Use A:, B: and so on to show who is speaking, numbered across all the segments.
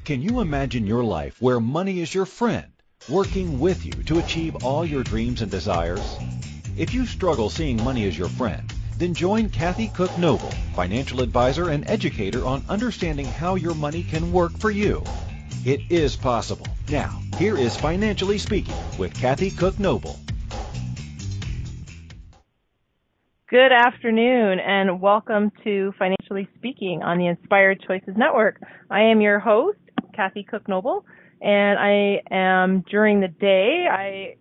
A: Can you imagine your life where money is your friend, working with you to achieve all your dreams and desires? If you struggle seeing money as your friend, then join Kathy Cook Noble, financial advisor and educator on understanding how your money can work for you. It is possible. Now, here is Financially Speaking with Kathy Cook Noble.
B: Good afternoon and welcome to Financially Speaking on the Inspired Choices Network. I am your host, Kathy Cook Noble, and I am during the day.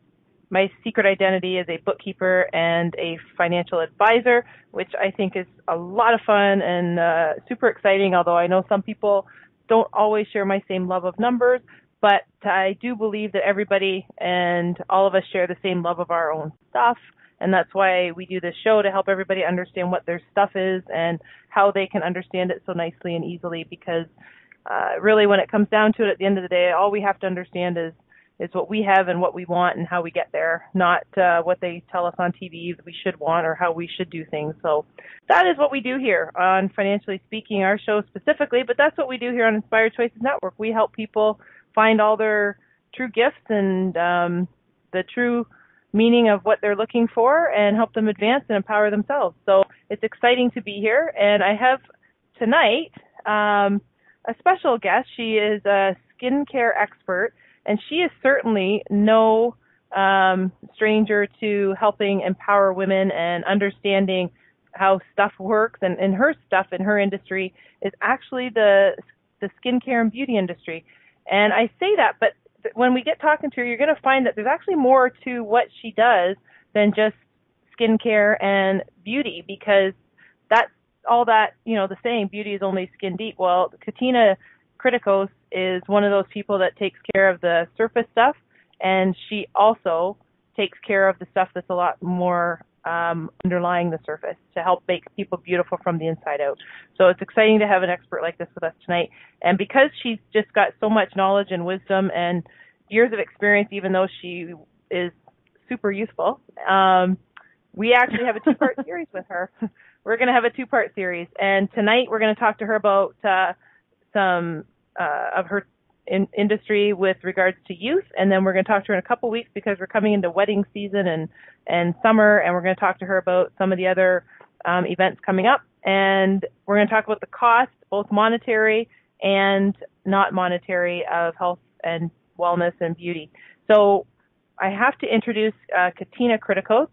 B: My secret identity is a bookkeeper and a financial advisor, which I think is a lot of fun and super exciting, although I know some people don't always share my same love of numbers, but I do believe that everybody and all of us share the same love of our own stuff. And that's why we do this show, to help everybody understand what their stuff is and how they can understand it so nicely and easily, because really when it comes down to it at the end of the day, all we have to understand is what we have and what we want and how we get there, not what they tell us on TV that we should want or how we should do things. So that is what we do here on Financially Speaking, our show specifically, but that's what we do here on Inspired Choices Network. We help people find all their true gifts and the true meaning of what they're looking for and help them advance and empower themselves. So it's exciting to be here. And I have tonight a special guest. She is a skincare expert, and she is certainly no stranger to helping empower women and understanding how stuff works. And her stuff in her industry is actually the skincare and beauty industry. And I say that, but when we get talking to her, you're going to find that there's actually more to what she does than just skincare and beauty, because that's all that, the saying, beauty is only skin deep. Well, Katina Kritikos is one of those people that takes care of the surface stuff, and she also takes care of the stuff that's a lot more underlying the surface to help make people beautiful from the inside out. So it's exciting to have an expert like this with us tonight. And because she's just got so much knowledge and wisdom and years of experience, even though she is super youthful, we actually have a two-part series with her. We're going to have a two-part series. And tonight we're going to talk to her about some of her industry with regards to youth, and then we're going to talk to her in a couple weeks because we're coming into wedding season and summer, and we're going to talk to her about some of the other events coming up, and we're going to talk about the cost, both monetary and not monetary, of health and wellness and beauty. So I have to introduce Katina Kritikos.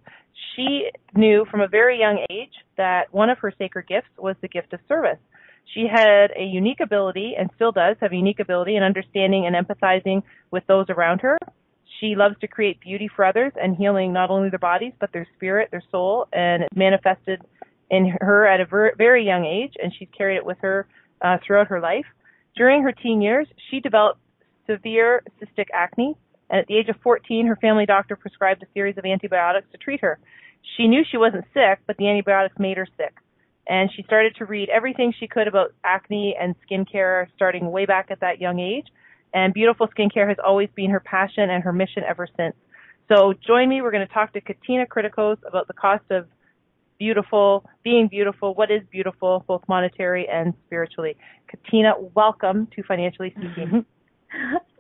B: She knew from a very young age that one of her sacred gifts was the gift of service. She had a unique ability, and still does have a unique ability, in understanding and empathizing with those around her. She loves to create beauty for others and healing not only their bodies, but their spirit, their soul, and it manifested in her at a very young age, and she's carried it with her throughout her life. During her teen years, she developed severe cystic acne, and at the age of 14, her family doctor prescribed a series of antibiotics to treat her. She knew she wasn't sick, but the antibiotics made her sick. And she started to read everything she could about acne and skincare starting way back at that young age. And beautiful skincare has always been her passion and her mission ever since. So join me. We're going to talk to Katina Kritikos about the cost of being beautiful, what is beautiful, both monetary and spiritually. Katina, welcome to Financially Speaking.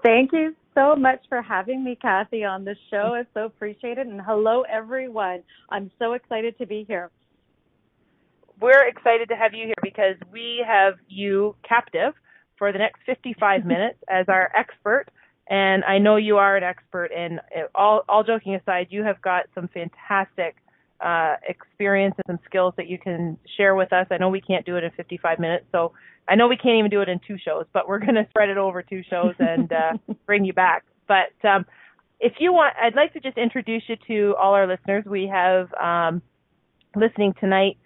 C: Thank you so much for having me, Kathy, on the show. It's so appreciated. And hello, everyone. I'm so excited to be here.
B: We're excited to have you here because we have you captive for the next 55 minutes as our expert, and I know you are an expert, and all joking aside, you have got some fantastic experience and some skills that you can share with us. I know we can't do it in 55 minutes, so I know we can't even do it in 2 shows, but we're going to spread it over 2 shows and bring you back. But if you want, I'd like to just introduce you to all our listeners. We have listening tonight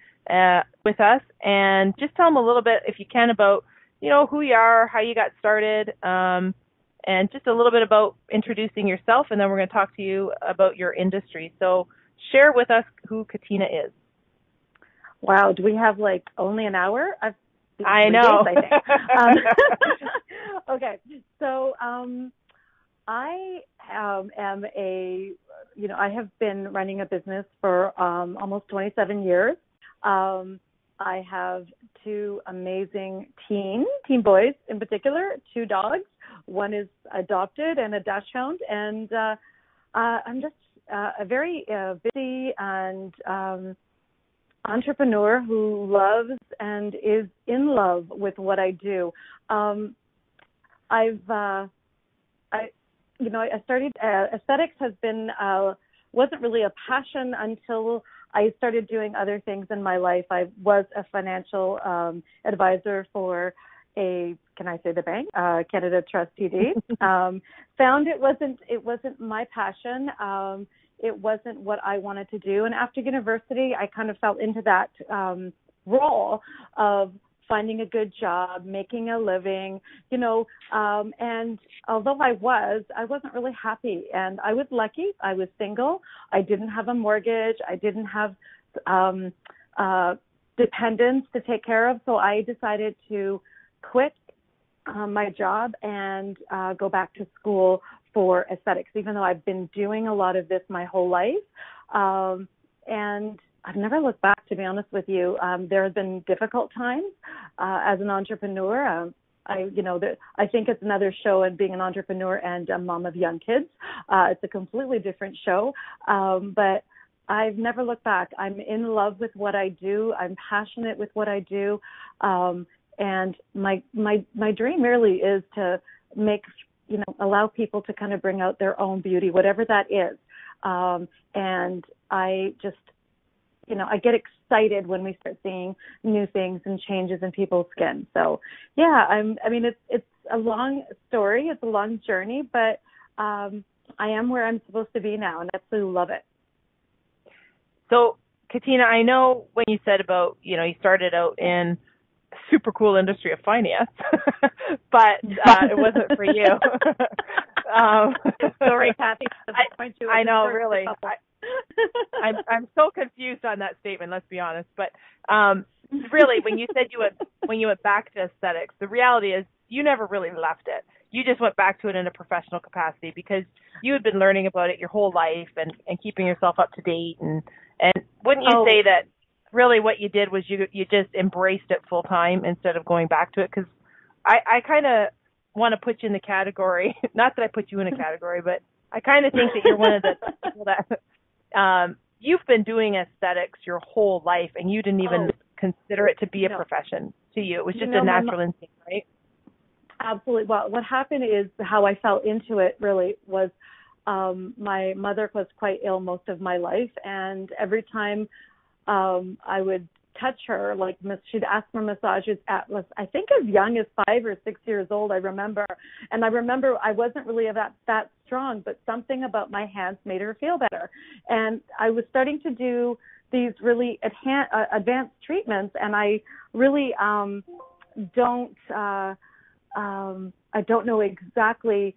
B: with us, and just tell them a little bit, if you can, about who you are, how you got started, and just a little bit about introducing yourself, and then we're going to talk to you about your industry. So share with us who Katina is.
C: Wow, do we have only an hour?
B: I know.
C: Days, I think. Okay, so I am I have been running a business for almost 27 years. I have two amazing teen boys in particular, two dogs. One is adopted and a dachshund, and I'm just a very busy and entrepreneur who loves and is in love with what I do. I started aesthetics has been wasn't really a passion until I started doing other things in my life. I was a financial advisor for can I say the bank, Canada Trust TD. Found it wasn't my passion. It wasn't what I wanted to do. And after university, I kind of fell into that role of finding a good job, making a living, and although I wasn't really happy. And I was lucky. I was single. I didn't have a mortgage. I didn't have dependents to take care of. So I decided to quit my job and go back to school for aesthetics, even though I've been doing a lot of this my whole life. And I've never looked back, to be honest with you. There have been difficult times as an entrepreneur. I think it's another show in being an entrepreneur and a mom of young kids. It's a completely different show. But I've never looked back. I'm in love with what I do. I'm passionate with what I do. And my dream really is to allow people to kind of bring out their own beauty, whatever that is. And I just, I get excited when we start seeing new things and changes in people's skin. So, yeah, it's a long story. It's a long journey, but I am where I'm supposed to be now, and I absolutely love it.
B: So, Katina, I know when you said about, you started out in super cool industry of finance, but it wasn't for you.
C: Sorry, Kathy.
B: I know, really. I'm so confused on that statement, let's be honest. But really, when you said when you went back to aesthetics, the reality is you never really left it. You just went back to it in a professional capacity because you had been learning about it your whole life and keeping yourself up to date. And wouldn't you say that really what you did was you just embraced it full time instead of going back to it? Because I kind of want to put you in the category, not that I put you in a category, but I kind of think that you're one of the people that you've been doing aesthetics your whole life and you didn't even consider it to be a profession to you. It was just a natural instinct, right?
C: Absolutely. Well, what happened is how I fell into it really was my mother was quite ill most of my life, and every time I would touch her, like she'd ask for massages at, I think as young as 5 or 6 years old, I remember. And I remember I wasn't really that strong, but something about my hands made her feel better. And I was starting to do these really advanced treatments, and I really don't know exactly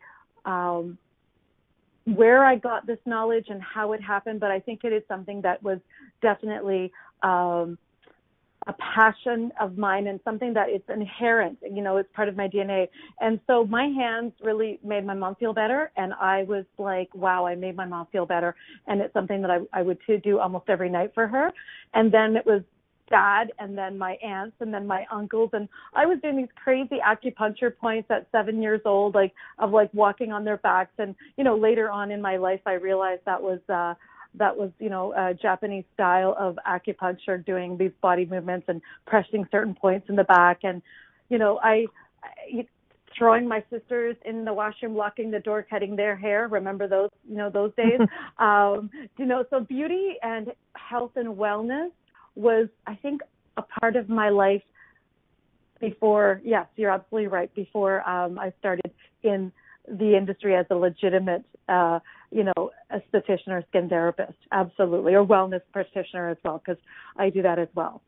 C: where I got this knowledge and how it happened, but I think it is something that was definitely a passion of mine and something that it's inherent, it's part of my DNA. And so my hands really made my mom feel better, and I was like, wow, I made my mom feel better. And it's something that I would do almost every night for her. And then it was Dad, and then my aunts, and then my uncles, and I was doing these crazy acupuncture points at 7 years old, of walking on their backs. And later on in my life, I realized that was a Japanese style of acupuncture, doing these body movements and pressing certain points in the back. And I throwing my sisters in the washroom, locking the door, cutting their hair. Remember those days? So beauty and health and wellness was, I think, a part of my life before, yes, you're absolutely right, before I started in the industry as a legitimate, esthetician or skin therapist, absolutely, or wellness practitioner as well, because I do that as well.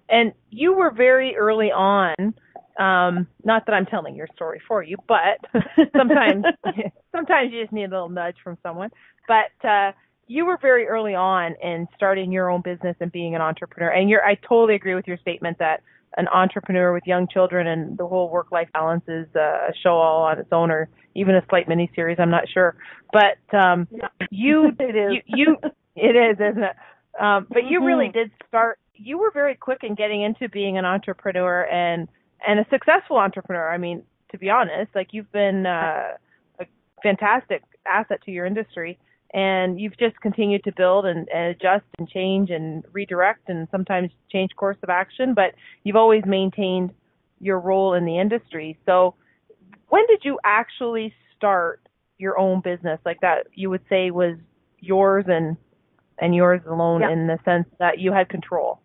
B: And you were very early on, not that I'm telling your story for you, but sometimes you just need a little nudge from someone, but you were very early on in starting your own business and being an entrepreneur. And I totally agree with your statement that an entrepreneur with young children and the whole work-life balance is a show all on its own, or even a slight mini-series, I'm not sure. But it is, isn't it? But you really did start you were very quick in getting into being an entrepreneur and a successful entrepreneur. I mean, to be honest, like you've been a fantastic asset to your industry, and you've just continued to build and adjust and change and redirect and sometimes change course of action, but you've always maintained your role in the industry. So when did you actually start your own business like that you would say was yours and yours alone, in the sense that you had control?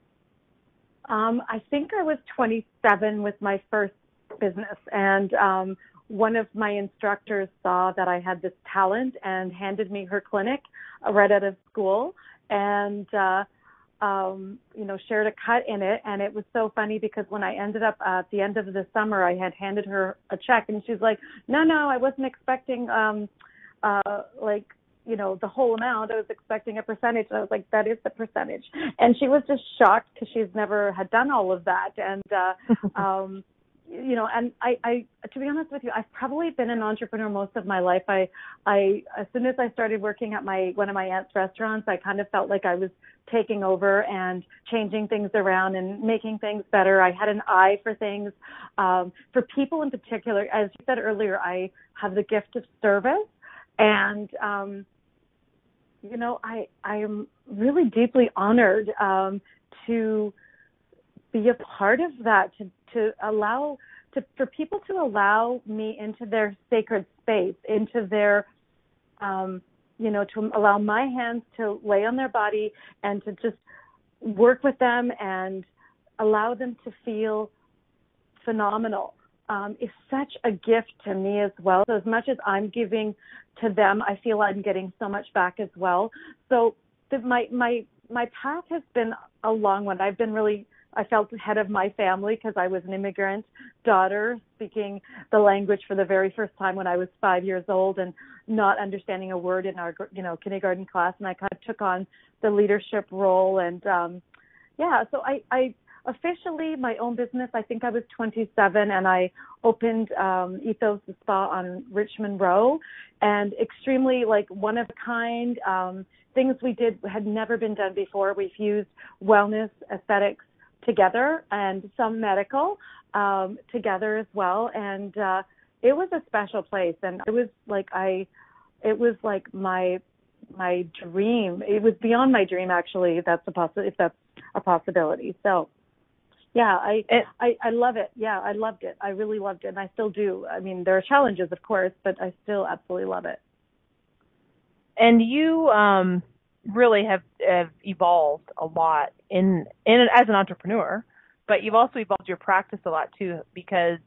C: I think I was 27 with my first business, and one of my instructors saw that I had this talent and handed me her clinic right out of school, and shared a cut in it. And it was so funny because when I ended up at the end of the summer, I had handed her a check, and she's like, no, I wasn't expecting the whole amount. I was expecting a percentage. And I was like, that is the percentage. And she was just shocked because she's never had done all of that. And, and I, to be honest with you, I've probably been an entrepreneur most of my life. I as soon as I started working at one of my aunt's restaurants, I kind of felt like I was taking over and changing things around and making things better. I had an eye for things, for people in particular. As you said earlier, I have the gift of service. And, I am really deeply honored to be a part of that, for people to allow me into their sacred space, into their, to allow my hands to lay on their body and to just work with them and allow them to feel phenomenal. Is such a gift to me as well. So as much as I'm giving to them, I feel I'm getting so much back as well. So my path has been a long one. I felt ahead of my family because I was an immigrant daughter speaking the language for the very first time when I was 5 years old and not understanding a word in our kindergarten class. And I kind of took on the leadership role. And so I officially, my own business, I think I was 27, and I opened Ethos the Spa on Richmond Row, and extremely one of a kind. Things we did had never been done before. We've used wellness, aesthetics together, and some medical together as well. And it was a special place, and it was like my dream. It was beyond my dream, actually. If that's a possibility. So. Yeah, I love it. Yeah, I loved it. I really loved it, and I still do. I mean, there are challenges, of course, but I still absolutely love it.
B: And you really have evolved a lot in as an entrepreneur, but you've also evolved your practice a lot too, because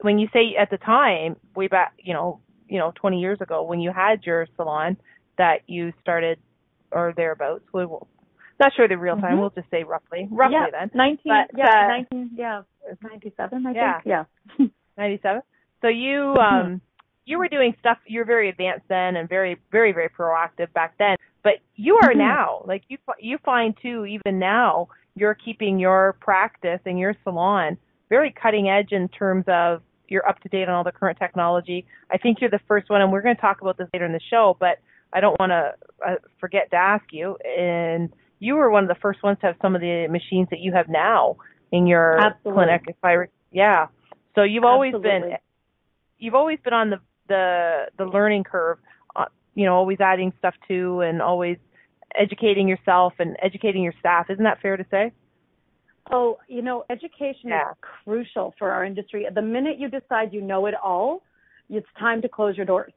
B: when you say at the time, way back, 20 years ago, when you had your salon that you started or thereabouts. Not sure the real time. Mm-hmm. We'll just say roughly then.
C: 97, I think. Yeah.
B: 97. So you you were doing stuff. You're very advanced then and very, very, very proactive back then. But you are now. Like you find too, even now, you're keeping your practice and your salon very cutting edge in terms of you're up to date on all the current technology. I think you're the first one, and we're going to talk about this later in the show. But I don't want to forget to ask you. And you were one of the first ones to have some of the machines that you have now in your clinic. So you've always been on the learning curve, always adding stuff to and always educating yourself and educating your staff. Isn't that fair to say?
C: Oh, education is crucial for our industry. The minute you decide you know it all, it's time to close your doors.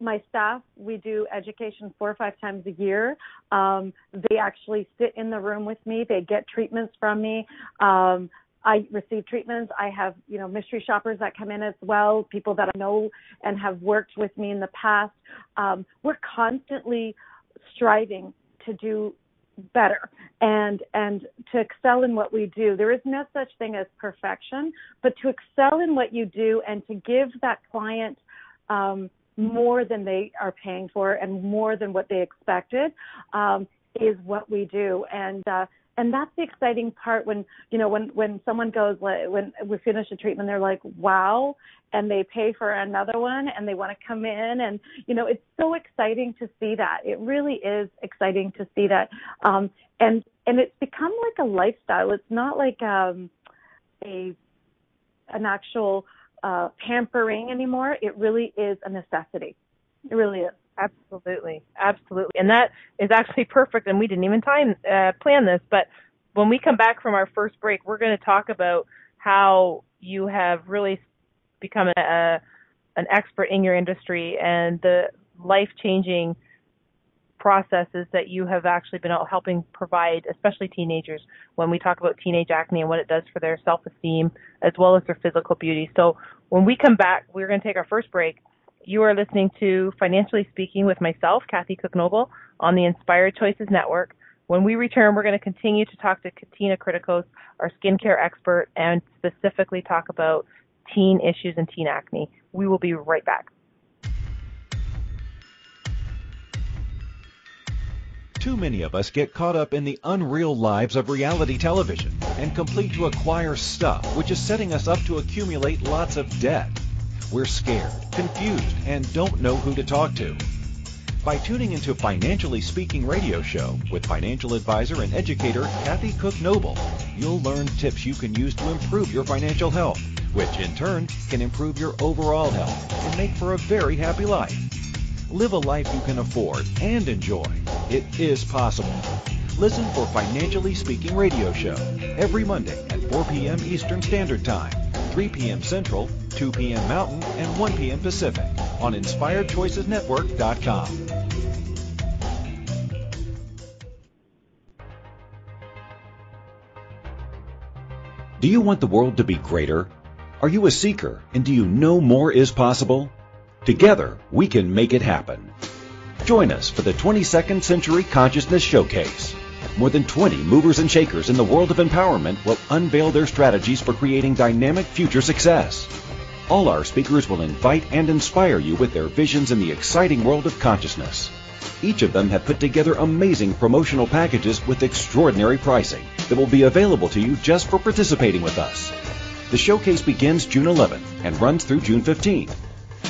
C: My staff, we do education 4 or 5 times a year. They actually sit in the room with me. They get treatments from me. I receive treatments. I have, mystery shoppers that come in as well, people that I know and have worked with me in the past. We're constantly striving to do better and to excel in what we do. There is no such thing as perfection, but to excel in what you do and to give that client more than they are paying for and more than what they expected is what we do. And And that's the exciting part when someone goes, when we finish a treatment, they're like, wow, and they pay for another one and they want to come in. And, it's so exciting to see that. It really is exciting to see that. And it's become like a lifestyle. It's not like an actual pampering anymore. It really is a necessity. It really is.
B: Absolutely. And that is actually perfect, and we didn't even plan this, but when we come back from our first break, we're going to talk about how you have really become an expert in your industry and the life-changing processes that you have actually been helping provide, especially teenagers, when we talk about teenage acne and what it does for their self-esteem as well as their physical beauty. So when we come back, we're going to take our first break. You are listening to Financially Speaking with myself, Kathy Cook Noble, on the Inspired Choices Network. When we return, we're going to continue to talk to Katina Kritikos, our skincare expert, and specifically talk about teen issues and teen acne. We will be right back.
A: Too many of us get caught up in the unreal lives of reality television and complete to acquire stuff, which is setting us up to accumulate lots of debt. We're scared, confused, and don't know who to talk to. By tuning into Financially Speaking radio show with financial advisor and educator Kathy Cook Noble, you'll learn tips you can use to improve your financial health, which in turn can improve your overall health and make for a very happy life. Live a life you can afford and enjoy. It is possible. Listen for Financially Speaking radio show every Monday at 4 p.m. Eastern Standard Time, 3 p.m. Central, 2 p.m. Mountain, and 1 p.m. Pacific on InspiredChoicesNetwork.com. Do you want the world to be greater? Are you a seeker, and do you know more is possible? Together, we can make it happen. Join us for the 22nd Century Consciousness Showcase. More than 20 movers and shakers in the world of empowerment will unveil their strategies for creating dynamic future success. All our speakers will invite and inspire you with their visions in the exciting world of consciousness. Each of them have put together amazing promotional packages with extraordinary pricing that will be available to you just for participating with us. The showcase begins June 11th and runs through June 15th.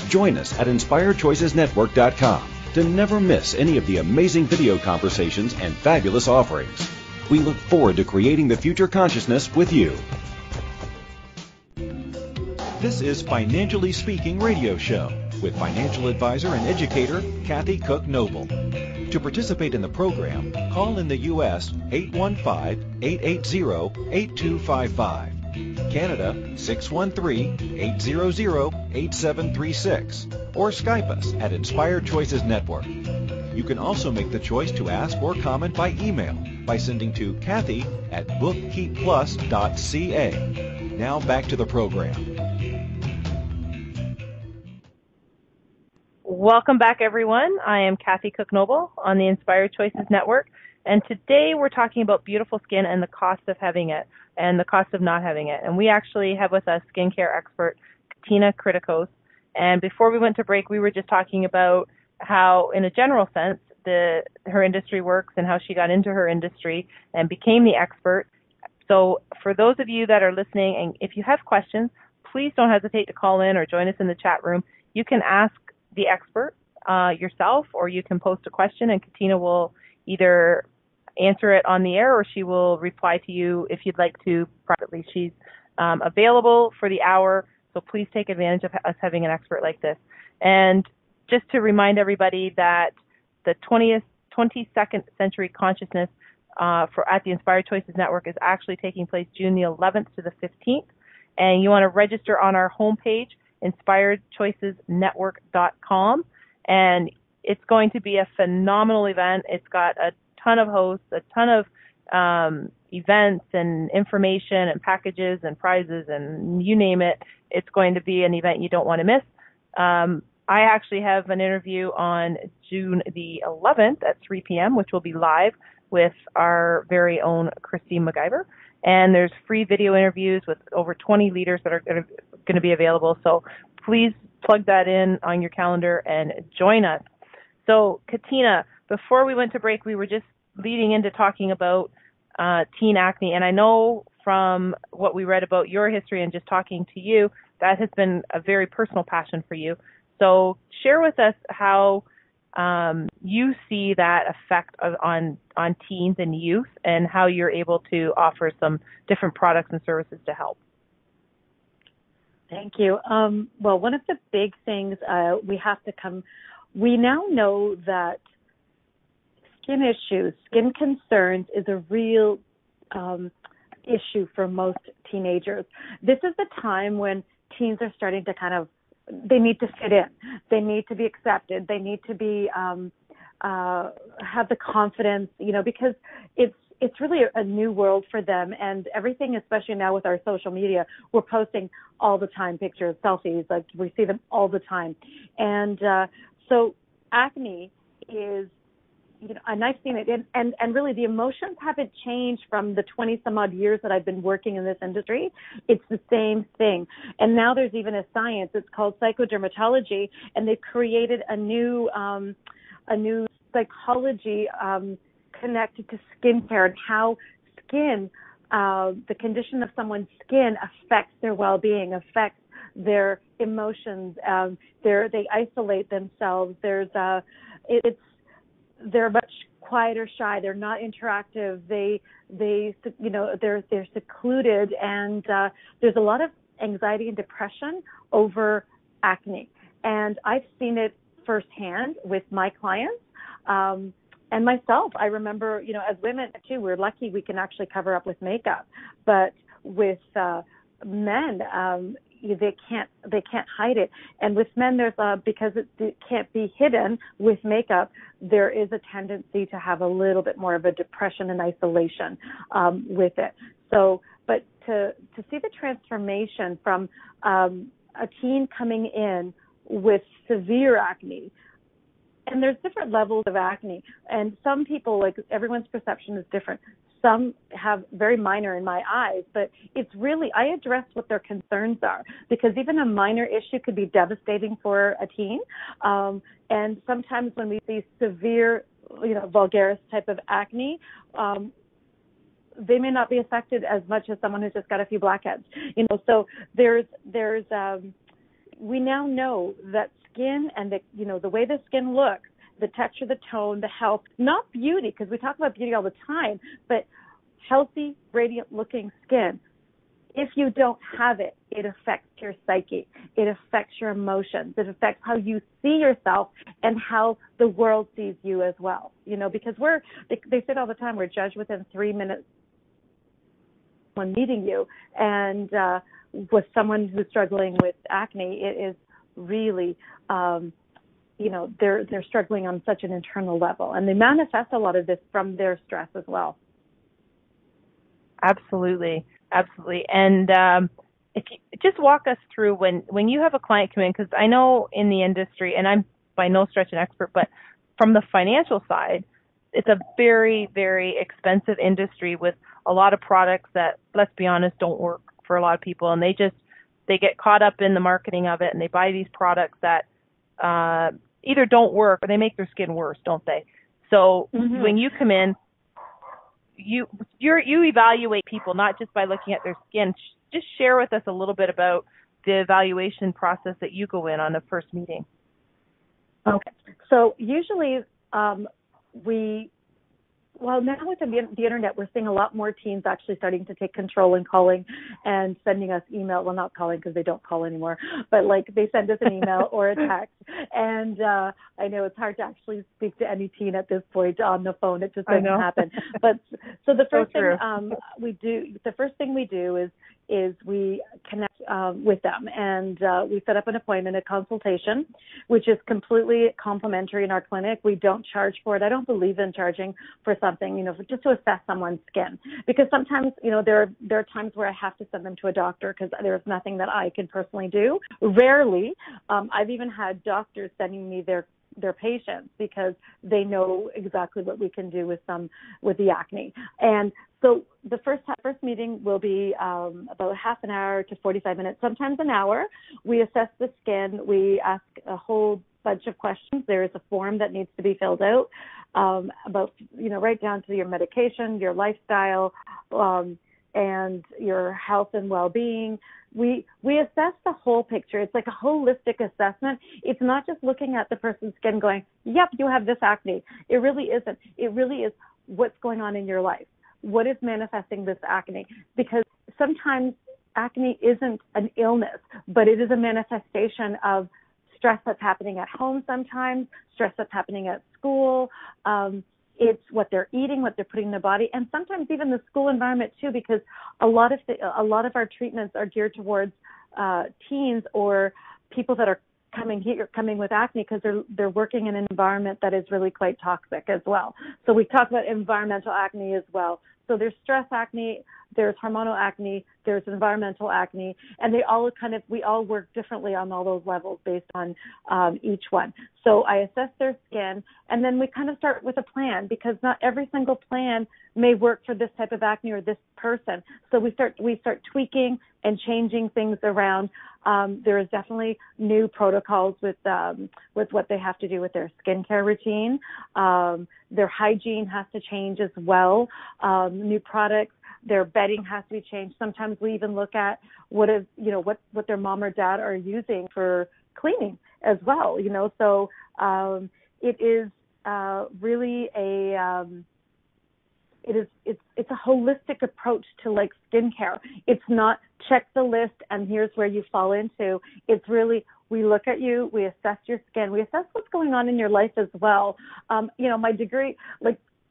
A: Join us at InspiredChoicesNetwork.com to never miss any of the amazing video conversations and fabulous offerings. We look forward to creating the future consciousness with you. This is Financially Speaking radio show with financial advisor and educator Kathy Cook Noble. To participate in the program, call in the U.S. 815-880-8255. Canada 613-800-8736 or Skype us at Inspired Choices Network. You can also make the choice to ask or comment by email by sending to Kathy at bookkeepplus.ca. Now back to the program.
B: Welcome back, everyone. I am Kathy Cook Noble on the Inspired Choices Network, and today we're talking about beautiful skin and the cost of having it and the cost of not having it. And we actually have with us skincare expert Katina Kritikos. And before we went to break, we were just talking about how, in a general sense, her industry works and how she got into her industry and became the expert. So for those of you that are listening, and if you have questions, please don't hesitate to call in or join us in the chat room. You can ask the expert yourself, or you can post a question and Katina will either answer it on the air or she will reply to you if you'd like to privately. She's available for the hour, so please take advantage of us having an expert like this. And just to remind everybody that the 22nd Century Consciousness at the Inspired Choices Network is actually taking place June the 11th to the 15th. And you want to register on our homepage, InspiredChoicesNetwork.com. And it's going to be a phenomenal event. It's got a ton of hosts, a ton of events and information and packages and prizes and you name it. It's going to be an event you don't want to miss. I actually have an interview on June the 11th at 3 p.m., which will be live with our very own Christine MacGyver. And there's free video interviews with over 20 leaders that are going to be available. So please plug that in on your calendar and join us. So, Katina, before we went to break, we were just leading into talking about teen acne. And I know from what we read about your history and just talking to you, that has been a very personal passion for you. So share with us how you see that effect on teens and youth, and how you're able to offer some different products and services to help.
C: Thank you. Well, one of the big things we now know that skin issues, skin concerns is a real issue for most teenagers. This is the time when teens are starting to they need to fit in. They need to be accepted. They need to be have the confidence, because it's really a new world for them, and everything, especially now with our social media, we're posting all the time pictures, selfies, like we see them all the time. And so acne is, and I've seen it, and really the emotions haven't changed from the 20 some odd years that I've been working in this industry. It's the same thing. And now there's even a science, it's called psychodermatology, and they've created a new psychology connected to skincare and how skin, the condition of someone's skin affects their well-being, affects their emotions. They isolate themselves. They're much quieter, shy. They're not interactive. They're secluded, and there's a lot of anxiety and depression over acne. And I've seen it firsthand with my clients. And myself, I remember, as women too, we're lucky we can actually cover up with makeup. But with men, they can't hide it. And with men, there's because it can't be hidden with makeup, there is a tendency to have a little bit more of a depression and isolation with it. So, but to see the transformation from a teen coming in with severe acne. And there's different levels of acne, and some people, everyone's perception is different. Some have very minor in my eyes, but it's really, I address what their concerns are, because even a minor issue could be devastating for a teen. And sometimes when we see severe, vulgaris type of acne, they may not be affected as much as someone who's just got a few blackheads. So we now know that skin and the way the skin looks, the texture, the tone, the health, not beauty, because we talk about beauty all the time, but healthy, radiant looking skin. If you don't have it, it affects your psyche. It affects your emotions. It affects how you see yourself and how the world sees you as well. Because they say all the time, we're judged within 3 minutes when meeting you. And with someone who's struggling with acne, it is really, they're struggling on such an internal level, and they manifest a lot of this from their stress as well.
B: Absolutely. And if you just walk us through when you have a client come in, because I know in the industry, and I'm by no stretch an expert, but from the financial side, it's a very, very expensive industry with a lot of products that, let's be honest, don't work for a lot of people, and they get caught up in the marketing of it, and they buy these products that either don't work or they make their skin worse, don't they? So when you come in, you evaluate people not just by looking at their skin. Just share with us a little bit about the evaluation process that you go in on the first meeting.
C: Okay. So usually now with the internet, we're seeing a lot more teens actually starting to take control and calling and sending us email. Well, not calling because they don't call anymore, but they send us an email or a text. And I know it's hard to actually speak to any teen at this point on the phone. It just doesn't happen. But so the first thing we do is we connect with them, and we set up an appointment, a consultation, which is completely complimentary in our clinic. We don't charge for it. I don't believe in charging for something, just to assess someone's skin, because sometimes, there are times where I have to send them to a doctor because there's nothing that I can personally do. Rarely, I've even had doctors sending me their patients because they know exactly what we can do with the acne. And so the first meeting will be about half an hour to 45 minutes, sometimes an hour. We assess the skin. We ask a whole bunch of questions. There is a form that needs to be filled out about, right down to your medication, your lifestyle, and your health and well-being. We assess the whole picture. It's like a holistic assessment. It's not just looking at the person's skin going, yep, you have this acne. It really isn't. It really is what's going on in your life. What is manifesting this acne? Because sometimes acne isn't an illness, but it is a manifestation of stress that's happening at home sometimes, stress that's happening at school. It's what they're eating, what they're putting in their body, and sometimes even the school environment too, because a lot of our treatments are geared towards teens or people that are coming with acne because they're working in an environment that is really quite toxic as well. So we talk about environmental acne as well. So there's stress acne, there's hormonal acne, there's environmental acne, and we all work differently on all those levels based on each one. So I assess their skin, and then we kind of start with a plan because not every single plan may work for this type of acne or this person. So we start tweaking and changing things around. There is definitely new protocols with what they have to do with their skincare routine. Their hygiene has to change as well. New products. Their bedding has to be changed. Sometimes we even look at what their mom or dad are using for cleaning as well. So it is really it's a holistic approach to like skincare. It's not check the list and here's where you fall into. It's really we look at you, we assess your skin, we assess what's going on in your life as well. My degree,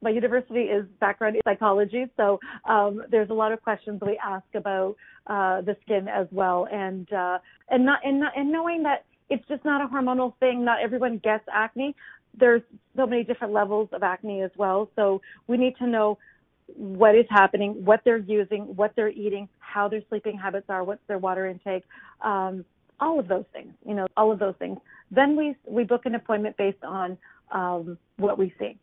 C: my university is background in psychology, so there's a lot of questions we ask about the skin as well, and knowing that it's just not a hormonal thing. Not everyone gets acne. There's so many different levels of acne as well, so we need to know what is happening, what they're using, what they're eating, how their sleeping habits are, what's their water intake, all of those things. All of those things. Then we book an appointment based on what we see.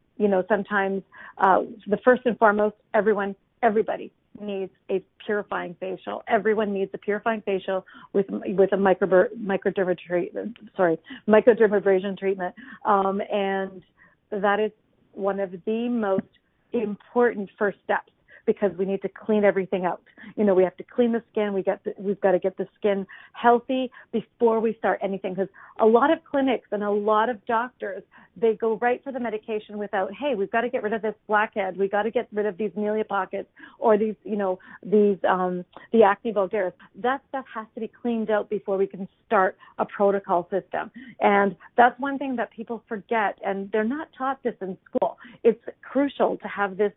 C: Sometimes the first and foremost, everybody needs a purifying facial. Everyone needs a purifying facial with a microdermabrasion treatment, and that is one of the most important first steps because we need to clean everything out. We have to clean the skin. We've got to get the skin healthy before we start anything, because a lot of clinics and a lot of doctors, they go right for the medication without, hey, we've got to get rid of this blackhead. We've got to get rid of these amelia pockets or the acne vulgaris. That stuff has to be cleaned out before we can start a protocol system. And that's one thing that people forget, and they're not taught this in school. It's crucial to have this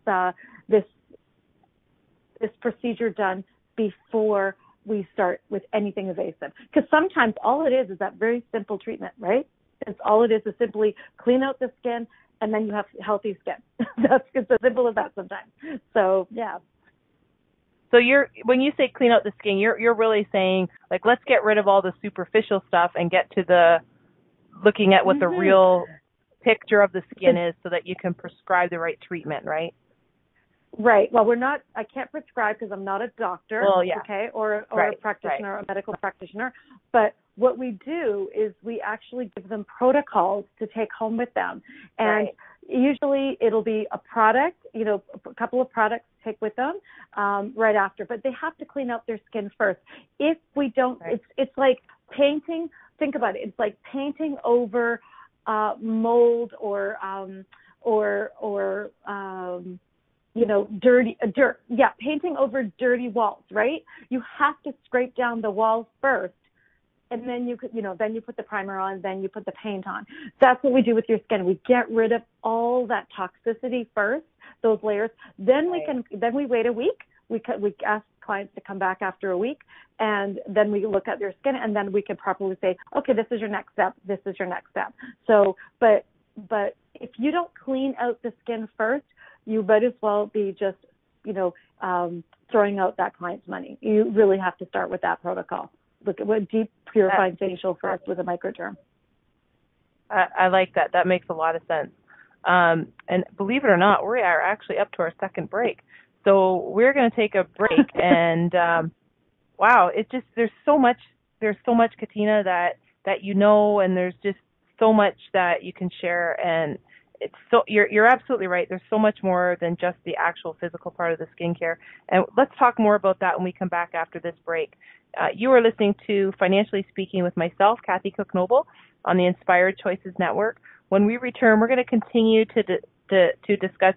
C: procedure done before we start with anything invasive. Because sometimes all it is that very simple treatment, right? It's all it is simply clean out the skin and then you have healthy skin. It's as simple as that sometimes. So, yeah.
B: So when you say clean out the skin, you're really saying, like, let's get rid of all the superficial stuff and get to the looking at what the real picture of the skin is so that you can prescribe the right treatment, right?
C: Right. Well, I can't prescribe because I'm not a doctor, okay, or a practitioner, a medical practitioner. But what we do is we actually give them protocols to take home with them. And usually it'll be a product, a couple of products to take with them right after. But they have to clean out their skin first. If we don't, it's like painting. Think about it. It's like painting over mold or dirt. Yeah, painting over dirty walls, right? You have to scrape down the walls first, and then then you put the primer on, then you put the paint on. That's what we do with your skin. We get rid of all that toxicity first, those layers. Then we wait a week. We ask clients to come back after a week, and then we look at their skin, and then we can properly say, okay, this is your next step. This is your next step. So, but if you don't clean out the skin first, you might as well be just, throwing out that client's money. You really have to start with that protocol. Look at what deep purifying facial first with a microderm.
B: I like that. That makes a lot of sense. And believe it or not, we are actually up to our second break. So we're going to take a break. And wow, there's so much, Katina, that and there's just so much that you can share, and it's so you're absolutely right. There's so much more than just the actual physical part of the skincare. And let's talk more about that when we come back after this break. You are listening to Financially Speaking with myself, Kathy Cook Noble, on the Inspired Choices Network. When we return, we're going to continue to discuss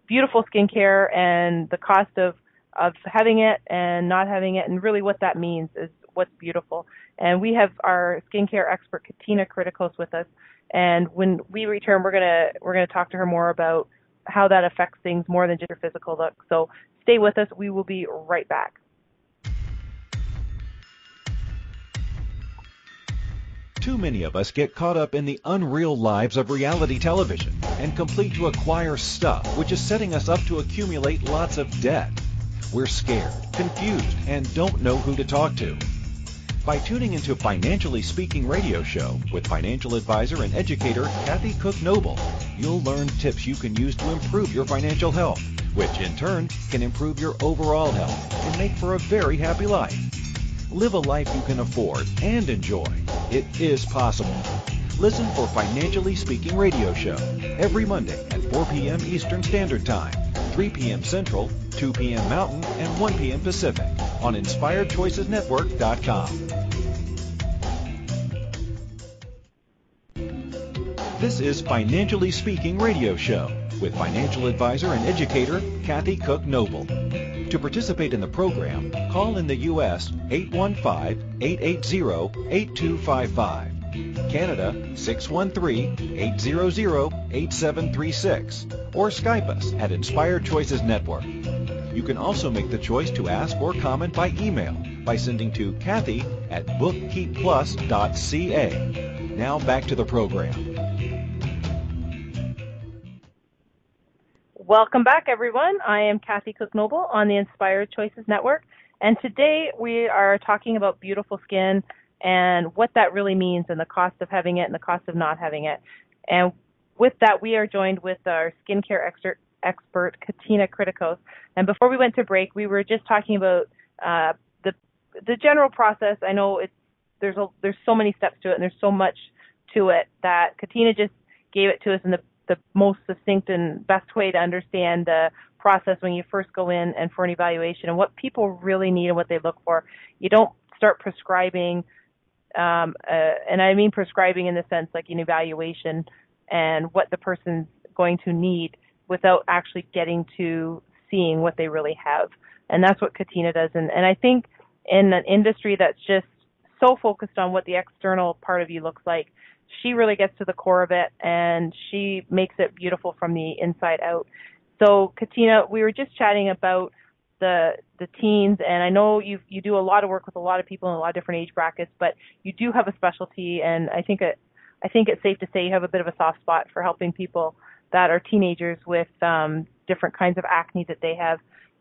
B: beautiful skincare and the cost of having it and not having it, and really what that means is what's beautiful. And we have our skincare expert, Katina Kritikos, with us. And when we return, we're gonna talk to her more about how that affects things more than just your physical look. So stay with us. We will be right back.
A: Too many of us get caught up in the unreal lives of reality television and complete to acquire stuff, which is setting us up to accumulate lots of debt. We're scared, confused, and don't know who to talk to. By tuning into Financially Speaking radio show with financial advisor and educator Kathy Cook Noble, you'll learn tips you can use to improve your financial health, which in turn can improve your overall health and make for a very happy life. Live a life you can afford and enjoy. It is possible. Listen for Financially Speaking radio show every Monday at 4 p.m. Eastern Standard Time, 3 p.m. Central, 2 p.m. Mountain, and 1 p.m. Pacific on InspiredChoicesNetwork.com. This is Financially Speaking radio show with financial advisor and educator Kathy Cook Noble. To participate in the program, call in the U.S. 815-880-8255. Canada 613-800-8736, or Skype us at Inspired Choices Network. You can also make the choice to ask or comment by email by sending to Kathy@bookkeepplus.ca. Now back to the program.
B: Welcome back, everyone. I am Kathy Cook Noble on the Inspired Choices Network, and today we are talking about beautiful skin and what that really means, and the cost of having it and the cost of not having it. And with that, we are joined with our skincare expert, Katina Kritikos. And before we went to break, we were just talking about the general process. I know there's so many steps to it, and there's so much to it that Katina just gave it to us in the most succinct and best way to understand the process when you first go in and for an evaluation and what people really need and what they look for. You don't start prescribing. And I mean prescribing in the sense like an evaluation and what the person's going to need without actually getting to seeing what they really have. And that's what Katina does. And I think in an industry that's just so focused on what the external part of you looks like, she really gets to the core of it, and she makes it beautiful from the inside out. So Katina, we were just chatting about the teens, and I know you do a lot of work with a lot of people in a lot of different age brackets, but you do have a specialty, and I think it's safe to say you have a bit of a soft spot for helping people that are teenagers with different kinds of acne that they have.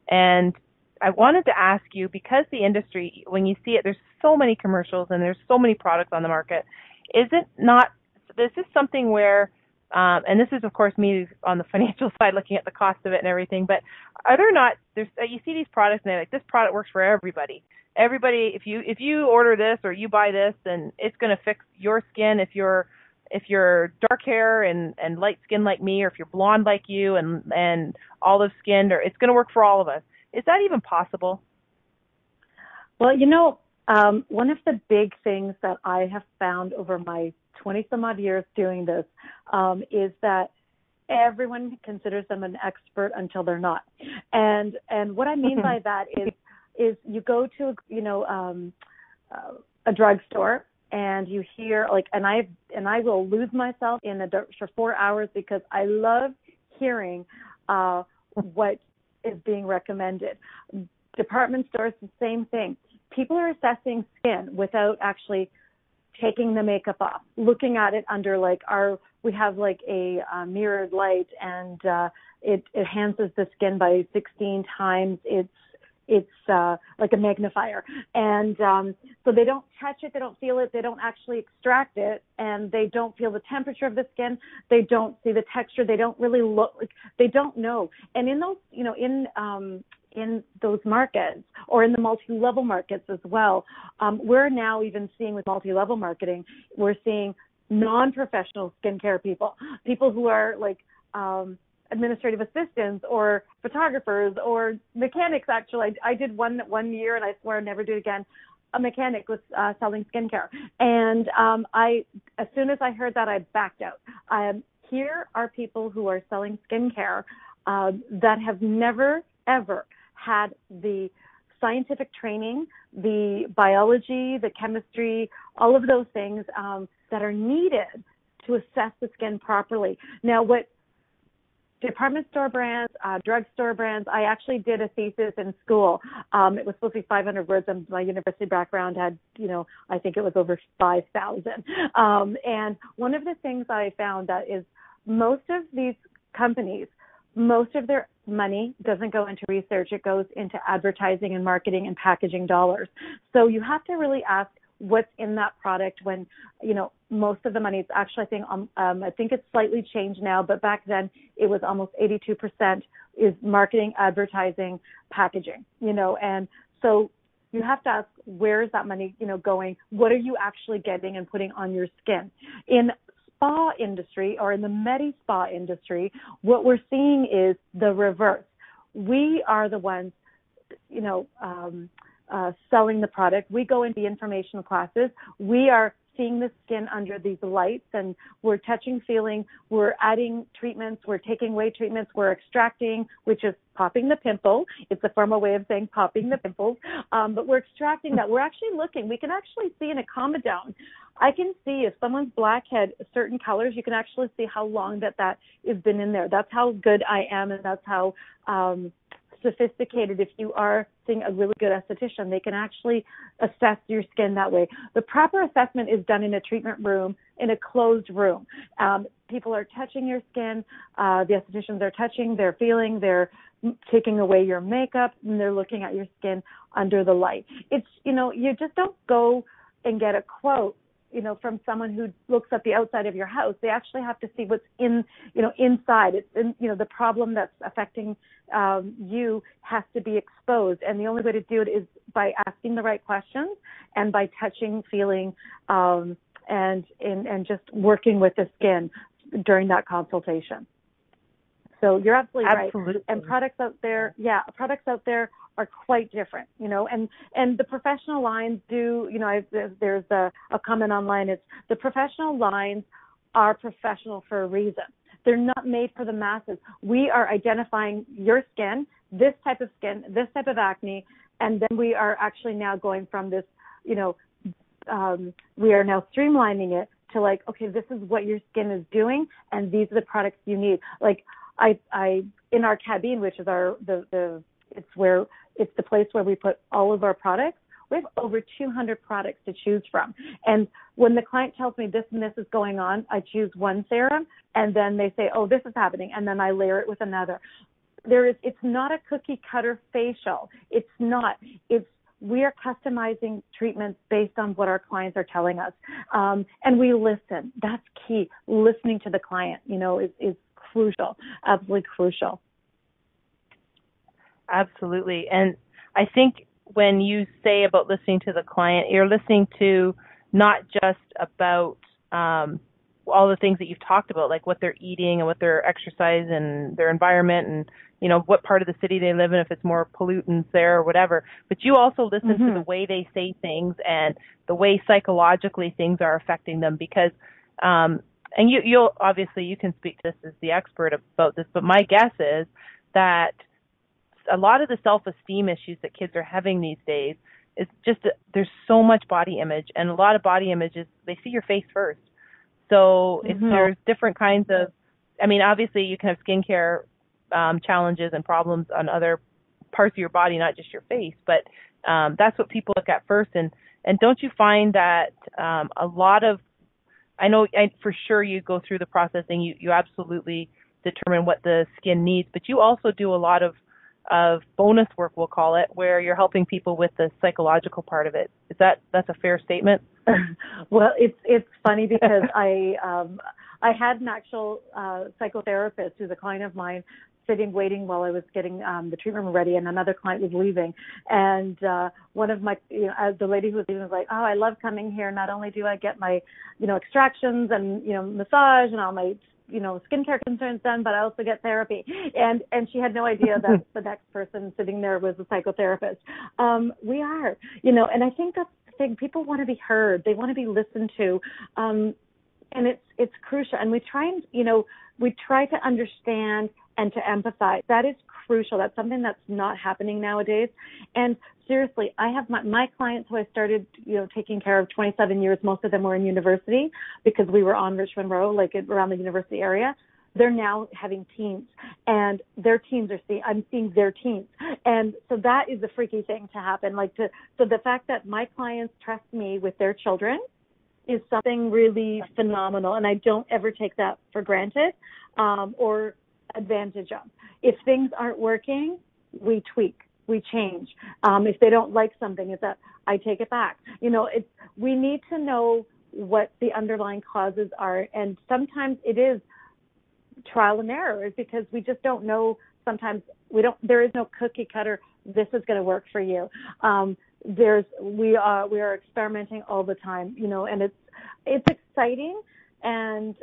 B: And I wanted to ask you, because the industry, when you see it, there's so many commercials and there's so many products on the market. Is this something where, and this is of course me on the financial side looking at the cost of it and everything, but are there not, you see these products and they're like, this product works for everybody. Everybody, if you order this or you buy this, then it's going to fix your skin. If you're dark hair and light skin like me, or if you're blonde like you and olive skinned, or it's going to work for all of us. Is that even possible?
C: Well, one of the big things that I have found over my 20-some odd years doing this is that everyone considers them an expert until they're not. And what I mean by that is you go to a drugstore and you hear and I will lose myself in the dirt for 4 hours because I love hearing what is being recommended. Department stores, the same thing. People are assessing skin without actually taking the makeup off, looking at it under we have a mirrored light, and it enhances the skin by 16 times. It's like a magnifier. And so they don't touch it, they don't feel it, they don't actually extract it, and they don't feel the temperature of the skin, they don't see the texture, they don't really look, they don't know. And in those, in those markets, or in the multi-level markets as well, we're now even seeing with multi-level marketing, we're seeing non-professional skincare people who are like administrative assistants or photographers or mechanics. Actually, I did one year, and I swear I'd never do it again. A mechanic was selling skincare, and as soon as I heard that, I backed out. Here are people who are selling skincare that have never ever had the scientific training, the biology, the chemistry, all of those things that are needed to assess the skin properly. Now, what department store brands, drugstore brands, I actually did a thesis in school. It was supposed to be 500 words, and my university background had, I think it was over 5,000. And one of the things I found that is most of these companies, most of their money doesn't go into research. It goes into advertising and marketing and packaging dollars. So you have to really ask what's in that product when, most of the money, it's actually, I think it's slightly changed now, but back then it was almost 82% is marketing, advertising, packaging, and so you have to ask, where is that money, going? What are you actually getting and putting on your skin? In spa industry or in the med-spa industry, what we're seeing is the reverse. We are the ones, selling the product. We go into the informational classes. We are seeing the skin under these lights, and we're touching, feeling, we're adding treatments, we're taking away treatments, we're extracting, which is popping the pimple. It's a formal way of saying popping the pimples, but we're extracting that. We're actually looking. We can actually see in a Comedown. I can see if someone's blackhead certain colors, you can actually see how long that has been in there. That's how good I am, and that's how sophisticated. If you are seeing a really good esthetician, they can actually assess your skin that way. The proper assessment is done in a treatment room, in a closed room. People are touching your skin. The estheticians are touching, they're feeling, they're taking away your makeup, and they're looking at your skin under the light. It's, you just don't go and get a quote from someone who looks at the outside of your house. They actually have to see what's inside. It's in, the problem that's affecting you has to be exposed. And the only way to do it is by asking the right questions and by touching, feeling, and just working with the skin during that consultation. So you're absolutely right. And products out there are quite different, and the professional lines do, there's a comment online. It's the professional lines are professional for a reason. They're not made for the masses. We are identifying your skin, this type of acne, and then we are actually now going from this, we are now streamlining it to like, okay, this is what your skin is doing, and these are the products you need. Like I in our cabine, which is it's the place where we put all of our products. We have over 200 products to choose from. And when the client tells me this and this is going on, I choose one serum, and then they say, oh, this is happening, and then I layer it with another. It's not a cookie cutter facial. It's not. We are customizing treatments based on what our clients are telling us. And we listen. That's key. Listening to the client, is crucial, absolutely crucial.
B: Absolutely. And I think when you say about listening to the client, you're listening to not just about all the things that you've talked about, like what they're eating and what their exercise and their environment and, what part of the city they live in, if it's more pollutants there or whatever. But you also listen to the way they say things and the way psychologically things are affecting them because and you'll obviously you can speak to this as the expert about this, but my guess is that a lot of the self-esteem issues that kids are having these days is just there's so much body image, and a lot of body images, they see your face first. So if there's different kinds of, obviously you can have skincare challenges and problems on other parts of your body, not just your face, but that's what people look at first. And don't you find that a lot of, for sure you go through the processing, you absolutely determine what the skin needs, but you also do a lot of bonus work, we'll call it, where you're helping people with the psychological part of it. That's a fair statement?
C: Well, it's funny because I had an actual psychotherapist who's a client of mine sitting, waiting while I was getting the treatment room ready, and another client was leaving. And one of my, the lady who was leaving was like, oh, I love coming here. Not only do I get my, extractions and, massage and all my, skincare concerns done, but I also get therapy. And she had no idea that the next person sitting there was a psychotherapist. We are, and I think that's the thing. People want to be heard. They want to be listened to. And it's crucial. And we try to understand and to empathize. That is crucial. That's something that's not happening nowadays. And seriously, I have my clients who I started, taking care of 27 years. Most of them were in university because we were on Richmond Row, around the university area. They're now having teens, and their teens I'm seeing their teens. And so that is the freaky thing to happen. So the fact that my clients trust me with their children is something really phenomenal. And I don't ever take that for granted, or advantage of. If things aren't working, we tweak, we change. If they don't like something, it's that I take it back. We need to know what the underlying causes are, and sometimes it is trial and error, because we just don't know. Sometimes there is no cookie cutter. This is going to work for you. We are experimenting all the time, and it's exciting, and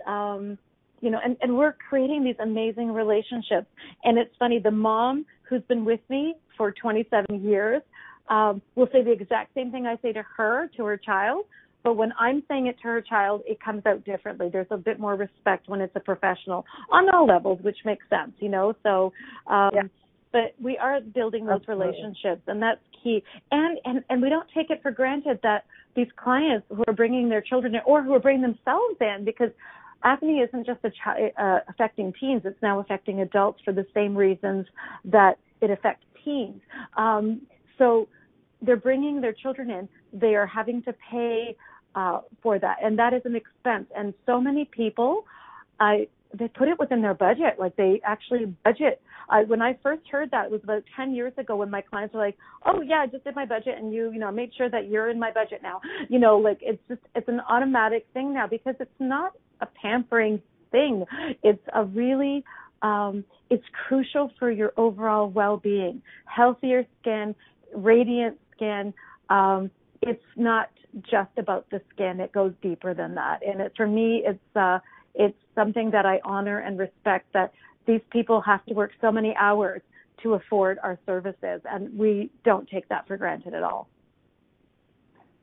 C: and we're creating these amazing relationships. And it's funny, the mom who's been with me for 27 years will say the exact same thing I say to her child. But when I'm saying it to her child, it comes out differently. There's a bit more respect when it's a professional on all levels, which makes sense, So, but we are building those relationships, and that's key. And we don't take it for granted that these clients who are bringing their children in, or who are bringing themselves in, because acne isn't just affecting teens. It's now affecting adults for the same reasons that it affects teens. So they're bringing their children in. They are having to pay for that, and that is an expense. And so many people, they put it within their budget. They actually budget. When I first heard that, it was about 10 years ago, when my clients were like, oh yeah, I just did my budget, and you made sure that you're in my budget now. It's an automatic thing now, because it's not a pampering thing. It's a really, it's crucial for your overall well-being. Healthier skin, radiant skin. It's not just about the skin. It goes deeper than that. And for me, it's something that I honor and respect, that these people have to work so many hours to afford our services, and we don't take that for granted at all.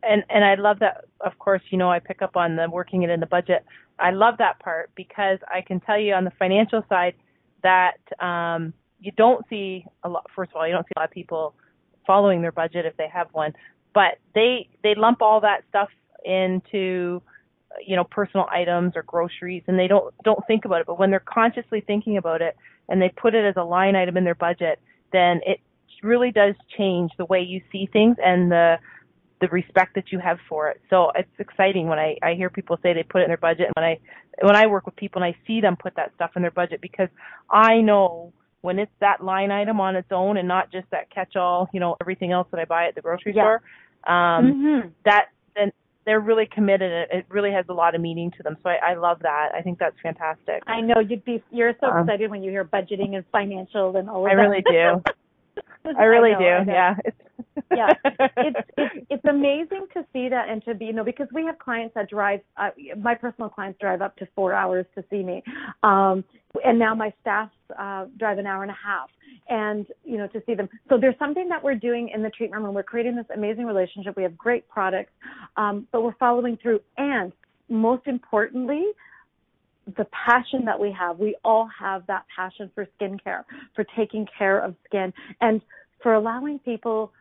B: And I love that, of course, I pick up on the working it in the budget. I love that part, because I can tell you on the financial side that you don't see a lot. First of all, you don't see a lot of people following their budget if they have one, but they lump all that stuff into personal items or groceries, and they don't think about it. But when they're consciously thinking about it and they put it as a line item in their budget, then it really does change the way you see things and the respect that you have for it. So it's exciting when I hear people say they put it in their budget, and when I work with people and I see them put that stuff in their budget, because I know when it's that line item on its own and not just that catch-all, everything else that I buy at the grocery store, that then they're really committed. It really has a lot of meaning to them. So I love that. I think that's fantastic.
C: I know you're so excited when you hear budgeting and financial and all of that.
B: I really do. I really do. Yeah.
C: Yeah. It's amazing to see that, and to be, because we have clients that drive, my personal clients drive up to 4 hours to see me. And now my staff drive an hour and a half, and, to see them. So there's something that we're doing in the treatment room. We're creating this amazing relationship. We have great products, but we're following through. And most importantly, the passion that we have. We all have that passion for skincare, for taking care of skin, and for allowing people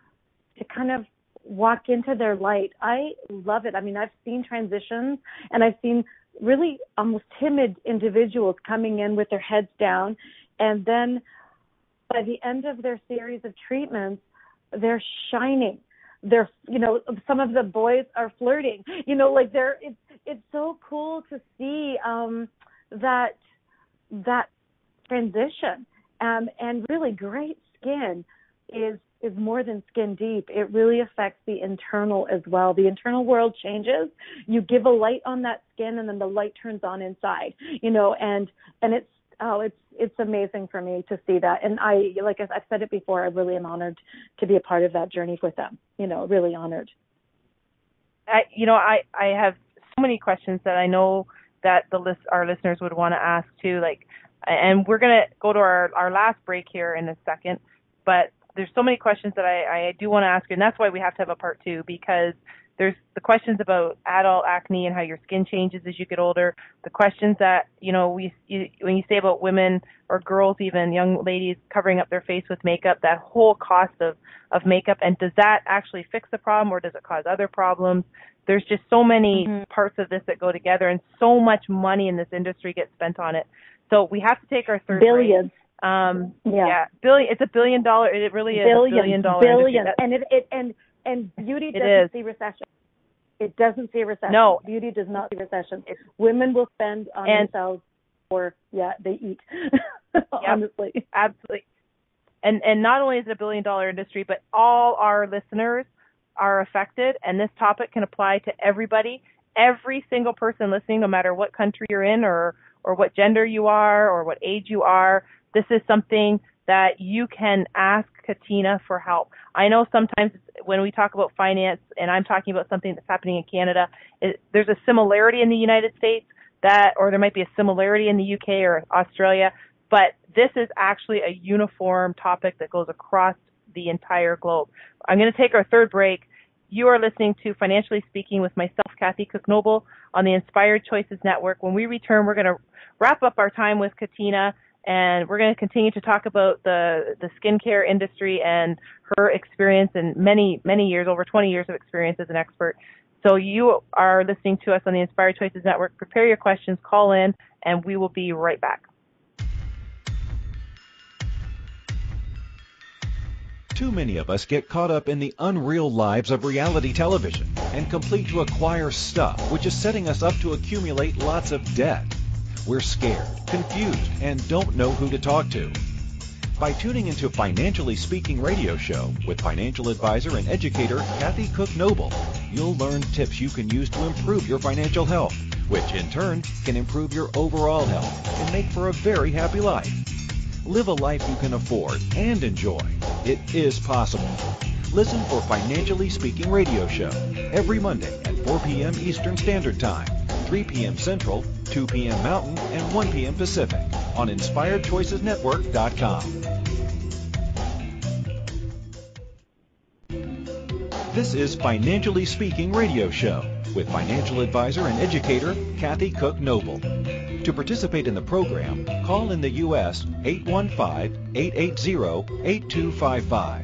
C: to kind of walk into their light. I love it. I mean, I've seen transitions, and I've seen really almost timid individuals coming in with their heads down, and then by the end of their series of treatments, they're shining. They're, some of the boys are flirting, it's so cool to see that transition. And really, great skin is more than skin deep. It really affects the internal as well. The internal world changes. You give a light on that skin, and then the light turns on inside. And it's amazing for me to see that. And like I've said it before, I really am honored to be a part of that journey with them. Really honored.
B: I have so many questions that I know that our listeners would want to ask too. And we're going to go to our last break here in a second, but there's so many questions that I do want to ask you, and that's why we have to have a part two, because there's the questions about adult acne and how your skin changes as you get older. The questions that, when you say about women or girls, even young ladies covering up their face with makeup, that whole cost of makeup, and does that actually fix the problem or does it cause other problems? There's just so many parts of this that go together, and so much money in this industry gets spent on it. So we have to take our third
C: billions.
B: Billion. It's $1 billion. It really is $1 billion.
C: Billions. And beauty doesn't see recession. It doesn't see recession.
B: No.
C: Beauty does not see recession. Women will spend on themselves or, they eat, honestly.
B: Absolutely. And not only is it $1 billion industry, but all our listeners are affected, and this topic can apply to everybody, every single person listening, no matter what country you're in or what gender you are or what age you are. This is something that you can ask Katina for help. I know sometimes when we talk about finance, and I'm talking about something that's happening in Canada, there's a similarity in the United States or there might be a similarity in the UK or Australia, but this is actually a uniform topic that goes across the entire globe. I'm going to take our third break. You are listening to Financially Speaking with myself, Kathy Cook-Noble, on the Inspired Choices Network. When we return, we're going to wrap up our time with Katina, and we're going to continue to talk about the skincare industry and her experience in many, many years, over 20 years of experience as an expert. So you are listening to us on the Inspired Choices Network. Prepare your questions, call in, and we will be right back.
A: Too many of us get caught up in the unreal lives of reality television and complete to acquire stuff, which is setting us up to accumulate lots of debt. We're scared, confused, and don't know who to talk to. By tuning into Financially Speaking radio show with financial advisor and educator Kathy Cook-Noble, you'll learn tips you can use to improve your financial health, which in turn can improve your overall health and make for a very happy life. Live a life you can afford and enjoy. It is possible. Listen for Financially Speaking radio show every Monday at 4 p.m. Eastern Standard Time, 3 p.m. Central, 2 p.m. Mountain, and 1 p.m. Pacific on InspiredChoicesNetwork.com. This is Financially Speaking radio show with financial advisor and educator Kathy Cook-Noble. To participate in the program, call in the U.S. 815-880-8255.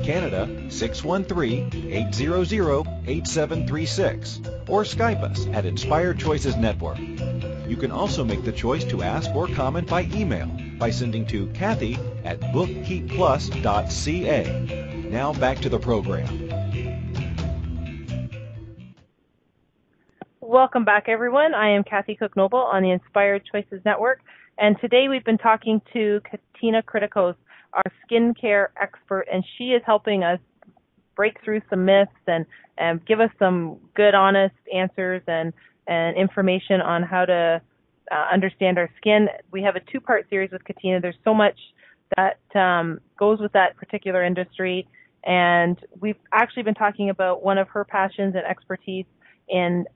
A: Canada 613-800-8736, or Skype us at Inspired Choices Network. You can also make the choice to ask or comment by email by sending to Kathy at bookkeepplus.ca. Now back to the program.
B: Welcome back, everyone. I am Kathy Cook-Noble on the Inspired Choices Network, and today we've been talking to Katrina Kritikos, our skincare expert, and she is helping us break through some myths and give us some good, honest answers and information on how to understand our skin. We have a two-part series with Katina. There's so much that goes with that particular industry, and we've actually been talking about one of her passions and expertise in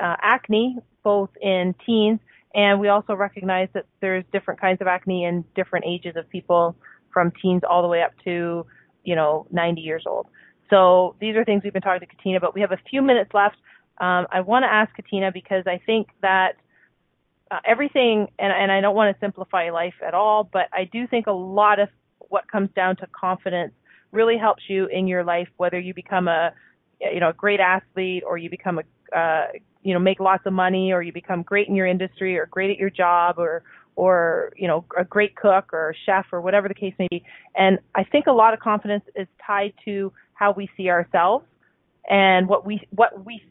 B: acne, both in teens, and we also recognize that there's different kinds of acne in different ages of people, from teens all the way up to, 90 years old. So these are things we've been talking to Katina about. We have a few minutes left. I want to ask Katina, because I think that everything, and I don't want to simplify life at all, but I do think a lot of what comes down to confidence really helps you in your life, whether you become a great athlete, or you become make lots of money, or you become great in your industry, or great at your job, or a great cook or a chef, or whatever the case may be. And I think a lot of confidence is tied to how we see ourselves and what we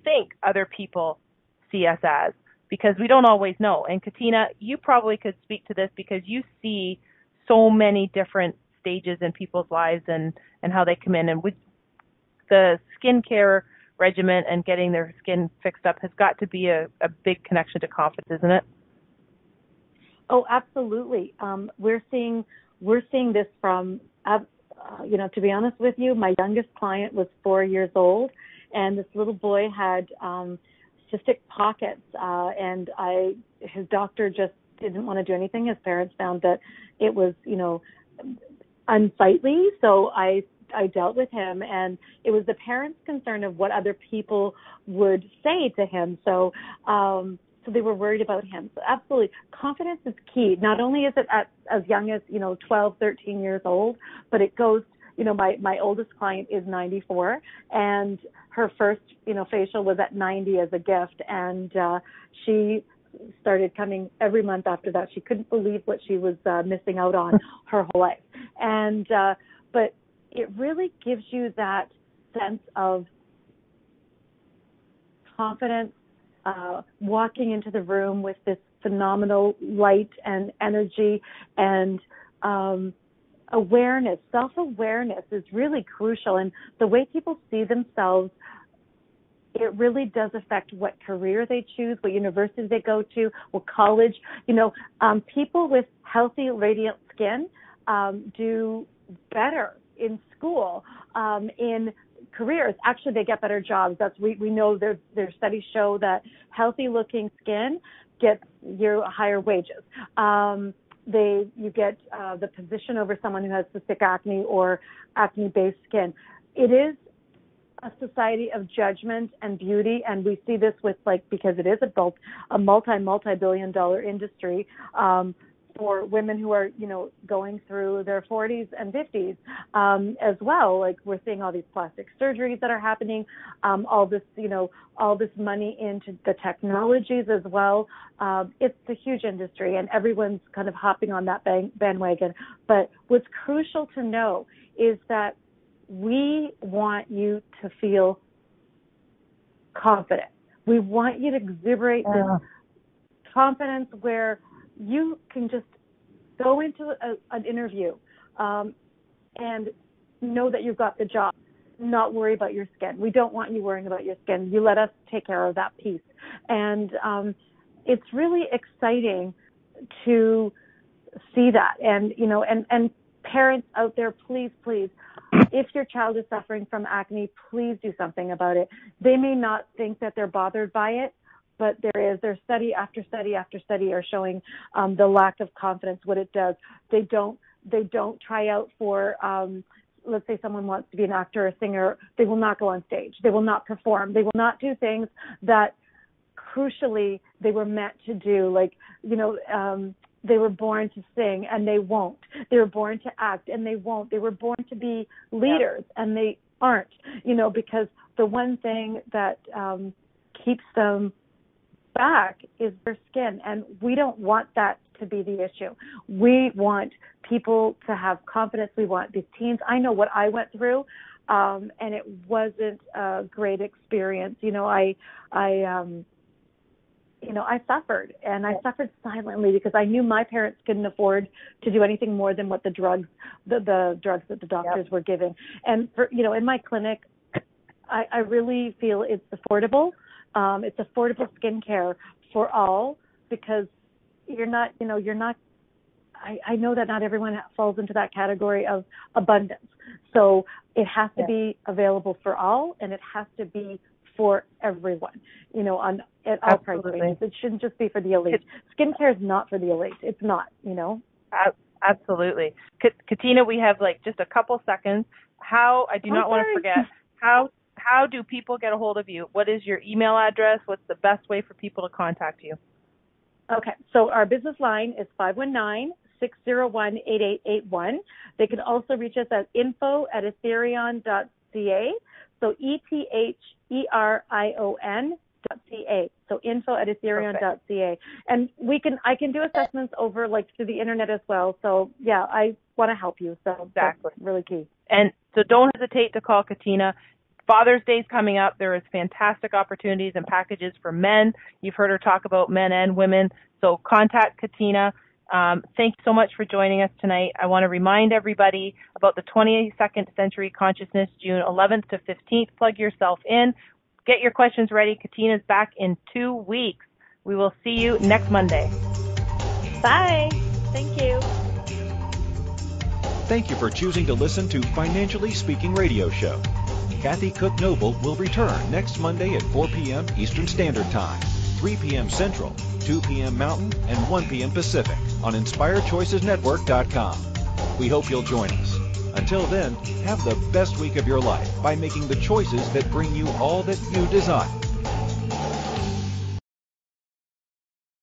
B: think other people see us as, because we don't always know. And Katina, you probably could speak to this, because you see so many different stages in people's lives and how they come in. And with the skincare regimen and getting their skin fixed up has got to be a big connection to confidence, isn't it?
C: Oh, absolutely. We're seeing this from, to be honest with you, my youngest client was 4 years old, and this little boy had cystic pockets, and his doctor just didn't want to do anything. His parents found that it was, unsightly, so I dealt with him, and it was the parents' concern of what other people would say to him. So they were worried about him. So absolutely, confidence is key. Not only is it at as young as 12, 13 years old, but it goes. My oldest client is 94, and her first facial was at 90 as a gift, and she started coming every month after that. She couldn't believe what she was missing out on her whole life. And but it really gives you that sense of confidence, walking into the room with this phenomenal light and energy, and awareness. Self-awareness is really crucial, and the way people see themselves, it really does affect what career they choose, what university they go to, what college. People with healthy, radiant skin do better in school, in careers. Actually, they get better jobs. We know their studies show that healthy-looking skin gets you higher wages. You get the position over someone who has cystic acne or acne-based skin. It is a society of judgment and beauty, and we see this with because it is a multi-billion-dollar industry for women who are going through their 40s and 50s as well. We're seeing all these plastic surgeries that are happening, all this money into the technologies as well. It's a huge industry, and everyone's kind of hopping on that bandwagon. But what's crucial to know is that we want you to feel confident. We want you to exuberate this confidence where you can just go into an interview and know that you've got the job, not worry about your skin. We don't want you worrying about your skin. You let us take care of that piece. And it's really exciting to see that. And, and parents out there, please, if your child is suffering from acne, please do something about it. They may not think that they're bothered by it, but there's study after study after study are showing the lack of confidence, what it does. They don't try out for, let's say someone wants to be an actor or a singer, they will not go on stage. They will not perform. They will not do things that crucially they were meant to do. They were born to sing and they won't. They were born to act and they won't. They were born to be leaders and they aren't, because the one thing that keeps them back is their skin, and we don't want that to be the issue. We want people to have confidence. We want these teens. I know what I went through, and it wasn't a great experience. I suffered, and I suffered silently because I knew my parents couldn't afford to do anything more than what the drugs that the doctors were giving. And for, in my clinic, I really feel it's affordable. It's affordable skincare for all, because I know that not everyone falls into that category of abundance. So it has to be available for all, and it has to be for everyone, at all price ranges. It shouldn't just be for the elite. Skincare is not for the elite. It's not,
B: Absolutely. Katina, we have just a couple seconds. I do not want to forget, how do people get a hold of you? What is your email address? What's the best way for people to contact you?
C: Okay, so our business line is 519-601-8881. They can also reach us at info@etherion.ca. So ETHERION.ca. So info@etherion.ca. And I can do assessments over through the internet as well. So yeah, I want to help you. So
B: exactly.
C: That's really key.
B: And so don't hesitate to call Katina. Father's Day is coming up. There is fantastic opportunities and packages for men. You've heard her talk about men and women. So contact Katina. Thank you so much for joining us tonight. I want to remind everybody about the 22nd Century Consciousness, June 11th to 15th. Plug yourself in. Get your questions ready. Katina's back in 2 weeks. We will see you next Monday.
C: Bye. Thank you.
A: Thank you for choosing to listen to Financially Speaking Radio Show. Kathy Cook Noble will return next Monday at 4 p.m. Eastern Standard Time, 3 p.m. Central, 2 p.m. Mountain, and 1 p.m. Pacific on InspiredChoicesNetwork.com. We hope you'll join us. Until then, have the best week of your life by making the choices that bring you all that you desire.